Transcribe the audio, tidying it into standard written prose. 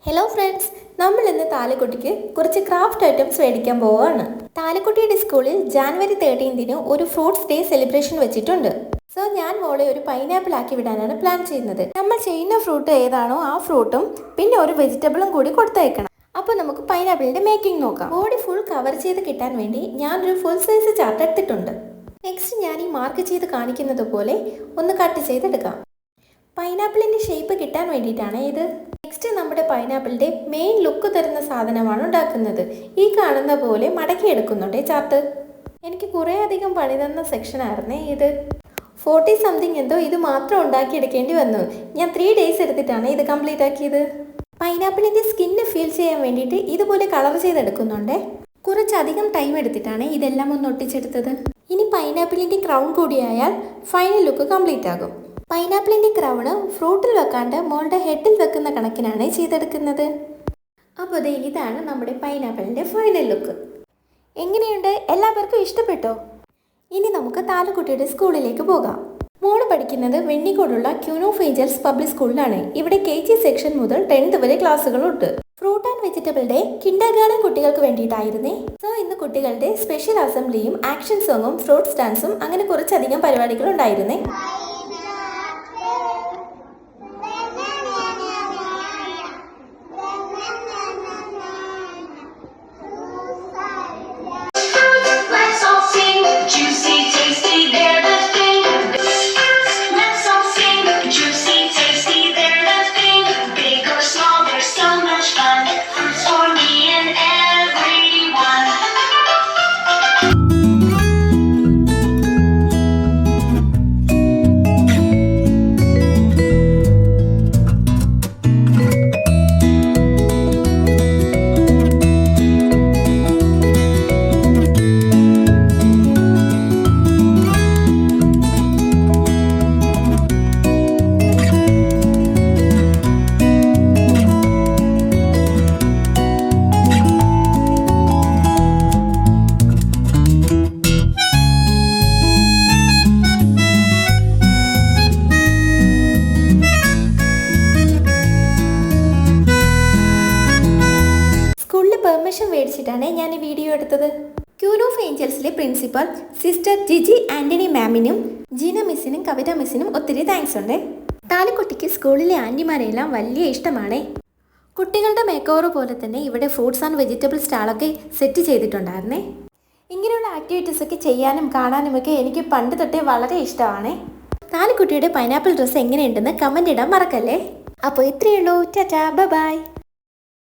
Hello friends, നമ്മൾ ഇന്ന് താലക്കുട്ടിക്ക് കുറച്ച് ക്രാഫ്റ്റ് ഐറ്റംസ് മേടിക്കാൻ പോവുകയാണ്. താലക്കുട്ടിയുടെ സ്കൂളിൽ ജാനുവരി 13 ഒരു ഫ്രൂട്ട്സ് ഡേ സെലിബ്രേഷൻ വെച്ചിട്ടുണ്ട്. സോ ഞാൻ മോളെ ഒരു പൈനാപ്പിൾ ആക്കി വിടാനാണ് പ്ലാൻ ചെയ്യുന്നത്. നമ്മൾ ചെയ്യുന്ന ഫ്രൂട്ട് ഏതാണോ ആ ഫ്രൂട്ടും പിന്നെ ഒരു വെജിറ്റബിളും കൂടി കൊടുത്തയക്കണം. അപ്പോൾ നമുക്ക് പൈനാപ്പിളിന്റെ മേക്കിംഗ് നോക്കാം. ബോഡി ഫുൾ കവർ ചെയ്ത് കിട്ടാൻ വേണ്ടി ഞാനൊരു ഫുൾ സൈസ് ചാർട്ട് എടുത്തിട്ടുണ്ട്. നെക്സ്റ്റ് ഞാൻ ഈ മാർക്ക് ചെയ്ത് കാണിക്കുന്നത് പോലെ ഒന്ന് കട്ട് ചെയ്തെടുക്കാം. പൈനാപ്പിളിന്റെ ഷേപ്പ് കിട്ടാൻ വേണ്ടിയിട്ടാണ് ഇത്. നെക്സ്റ്റ് നമ്മുടെ പൈനാപ്പിളിന്റെ മെയിൻ ലുക്ക് തരുന്ന സാധനമാണ് ഉണ്ടാക്കുന്നത്. ഈ കാണുന്ന പോലെ മടക്കി എടുക്കുന്നുണ്ട് ചാർട്ട്. എനിക്ക് കുറേ അധികം പണി തന്ന സെക്ഷൻ ആയിരുന്നേ ഇത്. 40 സംതിങ് എന്തോ ഇത് മാത്രം ഉണ്ടാക്കിയെടുക്കേണ്ടി വന്നു. ഞാൻ 3 days എടുത്തിട്ടാണ് ഇത് കംപ്ലീറ്റ് ആക്കിയത്. പൈനാപ്പിളിന്റെ സ്കിന്ന് ഫീൽ ചെയ്യാൻ വേണ്ടിയിട്ട് ഇതുപോലെ കളർ ചെയ്തെടുക്കുന്നുണ്ട്. കുറച്ചധികം ടൈം എടുത്തിട്ടാണ് ഇതെല്ലാം ഒന്ന് ഒട്ടിച്ചെടുത്തത്. ഇനി പൈനാപ്പിളിന്റെ ക്രൗൺ കൂടിയായാൽ ഫൈനൽ ലുക്ക് കംപ്ലീറ്റ് ആകും. പൈനാപ്പിളിന്റെ ക്രൗണ് ഫ്രൂട്ടിൽ വെക്കാണ്ട് മോളുടെ ഹെഡിൽ വെക്കുന്ന കണക്കിനാണ് ചെയ്തെടുക്കുന്നത്. അപ്പോൾ ഇതാണ് നമ്മുടെ പൈനാപ്പിളിന്റെ ഫൈനൽ ലുക്ക്. എങ്ങനെയുണ്ട്? എല്ലാവർക്കും ഇഷ്ടപ്പെട്ടോ? ഇനി നമുക്ക് താലക്കുട്ടിയുടെ സ്കൂളിലേക്ക് പോകാം. മോള് പഠിക്കുന്നത് വെണ്ണിക്കോടുള്ള ക്യൂൻ ഓഫ് ഏഞ്ചൽസ് പബ്ലിക് സ്കൂളിലാണ്. ഇവിടെ KG സെക്ഷൻ മുതൽ 10th വരെ ക്ലാസ്സുകളുണ്ട്. Fruit and vegetable day kindergarten കുട്ടികൾക്ക് വേണ്ടിയിട്ടായിരുന്നേ. സോ ഇന്ന് കുട്ടികളുടെ സ്പെഷ്യൽ അസംബ്ലിയും ആക്ഷൻ സോങ്ങും ഫ്രൂട്ട്സ് ഡാൻസും അങ്ങനെ കുറച്ചധികം പരിപാടികൾ ഉണ്ടായിരുന്നേ. പെർമിഷൻ മേടിച്ചിട്ടാണ് ഞാൻ ഈ വീഡിയോ എടുത്തത്. ക്യൂൻ ഓഫ് ഏഞ്ചൽസിലെ പ്രിൻസിപ്പൽ സിസ്റ്റർ ജിജി ആന്റണി മാമിനും ജീന മിസ്സിനും കവിത മിസ്സിനും ഒത്തിരി താങ്ക്സ് ഉണ്ട്. താലക്കുട്ടിക്ക് സ്കൂളിലെ ആൻറ്റിമാരെല്ലാം വലിയ ഇഷ്ടമാണ്. കുട്ടികളുടെ മേക്ക് ഓവർ പോലെ തന്നെ ഇവിടെ ഫ്രൂട്ട്സ് ആൻഡ് വെജിറ്റബിൾ സ്റ്റാളൊക്കെ സെറ്റ് ചെയ്തിട്ടുണ്ടായിരുന്നേ. ഇങ്ങനെയുള്ള ആക്ടിവിറ്റീസ് ഒക്കെ ചെയ്യാനും കാണാനുമൊക്കെ എനിക്ക് പണ്ട് തൊട്ടേ വളരെ ഇഷ്ടമാണ്. താലക്കുട്ടിയുടെ പൈനാപ്പിൾ ഡ്രസ്സ് എങ്ങനെയുണ്ടെന്ന് കമന്റ് ഇടാൻ മറക്കല്ലേ. അപ്പോൾ ഇത്രയേ ഉള്ളൂ. Tata, bye bye.